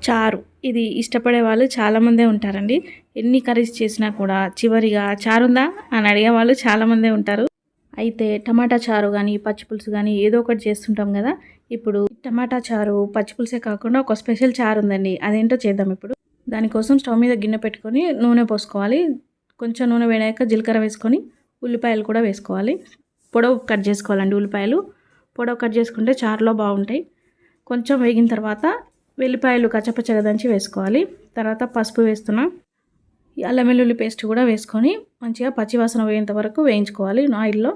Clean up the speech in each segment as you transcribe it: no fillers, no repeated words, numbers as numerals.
చారు ఇది ఇష్టపడే వాళ్ళు చాలామందే ఉంటారండి. ఎన్ని కర్రీస్ చేసినా కూడా చివరిగా చారుందా అని అడిగే వాళ్ళు చాలామందే ఉంటారు. అయితే టమాటా చారు కానీ పచ్చి పులుసు కానీ ఏదో ఒకటి చేస్తుంటాం కదా. ఇప్పుడు టమాటా చారు పచ్చి పులుసే కాకుండా ఒక స్పెషల్ చారు ఉందండి. అదేంటో చేద్దాం ఇప్పుడు. దానికోసం స్టవ్ మీద గిన్నె పెట్టుకొని నూనె పోసుకోవాలి. కొంచెం నూనె వేడాక జీలకర్ర వేసుకొని ఉల్లిపాయలు కూడా వేసుకోవాలి. పొడవు కట్ చేసుకోవాలండి. ఉల్లిపాయలు పొడవు కట్ చేసుకుంటే చారులో బాగుంటాయి. కొంచెం వేగిన తర్వాత వెల్లిపాయలు కచ్చపచ్చగా దంచి వేసుకోవాలి. తర్వాత పసుపు వేస్తున్నా. అల్లం వెల్లుల్లి పేస్ట్ కూడా వేసుకొని మంచిగా పచ్చివాసన పోయేంత వరకు వేయించుకోవాలి ఆయిల్లో.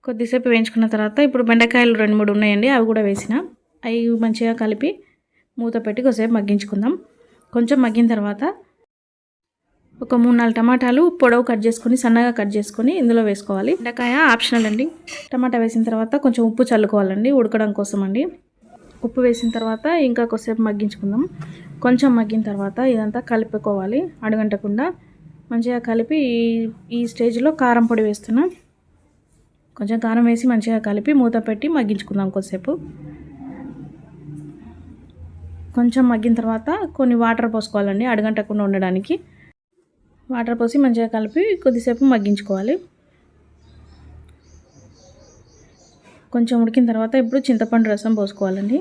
కొద్దిసేపు వేయించుకున్న తర్వాత ఇప్పుడు బెండకాయలు 2-3 ఉన్నాయండి. అవి కూడా వేసిన అవి మంచిగా కలిపి మూత పెట్టి కొద్దిసేపు మగ్గించుకుందాం. కొంచెం మగ్గిన తర్వాత ఒక 3-4 టమాటాలు పొడవు కట్ చేసుకొని సన్నగా కట్ చేసుకొని ఇందులో వేసుకోవాలి. బెండకాయ ఆప్షనల్ అండి. టమాటా వేసిన తర్వాత కొంచెం ఉప్పు చల్లుకోవాలండి ఉడకడం కోసం అండి. ఉప్పు వేసిన తర్వాత ఇంకా కొద్దిసేపు మగ్గించుకుందాం. కొంచెం మగ్గిన తర్వాత ఇదంతా కలుపుకోవాలి అడుగంటకుండా. మంచిగా కలిపి ఈ స్టేజ్లో కారం పొడి వేస్తున్నాం. కొంచెం కారం వేసి మంచిగా కలిపి మూత పెట్టి మగ్గించుకుందాం కొద్దిసేపు. కొంచెం మగ్గిన తర్వాత కొన్ని వాటర్ పోసుకోవాలండి అడుగంటకుండా ఉండడానికి. వాటర్ పోసి మంచిగా కలిపి కొద్దిసేపు మగ్గించుకోవాలి. కొంచెం ఉడికిన తర్వాత ఇప్పుడు చింతపండు రసం పోసుకోవాలండి.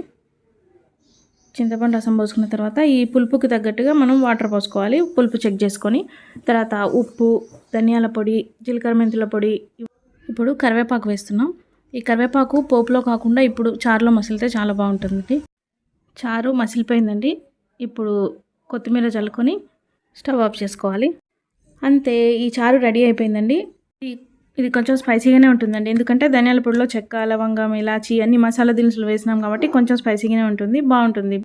చింతపండు రసం పోసుకున్న తర్వాత ఈ పులుపుకి తగ్గట్టుగా మనం వాటర్ పోసుకోవాలి. పులుపు చెక్ చేసుకొని తర్వాత ఉప్పు, ధనియాల పొడి, జీలకర్ర మెంతుల పొడి. ఇప్పుడు కరివేపాకు వేస్తున్నాం. ఈ కరివేపాకు పోపులో కాకుండా ఇప్పుడు చారులో మసిలితే చాలా బాగుంటుంది. చారు మసిలిపోయిందండి. ఇప్పుడు కొత్తిమీర చల్లుకొని స్టవ్ ఆఫ్ చేసుకోవాలి. అంతే, ఈ చారు రెడీ అయిపోయిందండి. ఇది కొంచెం స్పైసీగానే ఉంటుందండి. ఎందుకంటే ధనియాల పొడిలో చెక్క, లవంగం, ఇలాచి అన్ని మసాలా దినుసులు వేసినాం కాబట్టి కొంచెం స్పైసీగానే ఉంటుంది, బాగుంటుంది.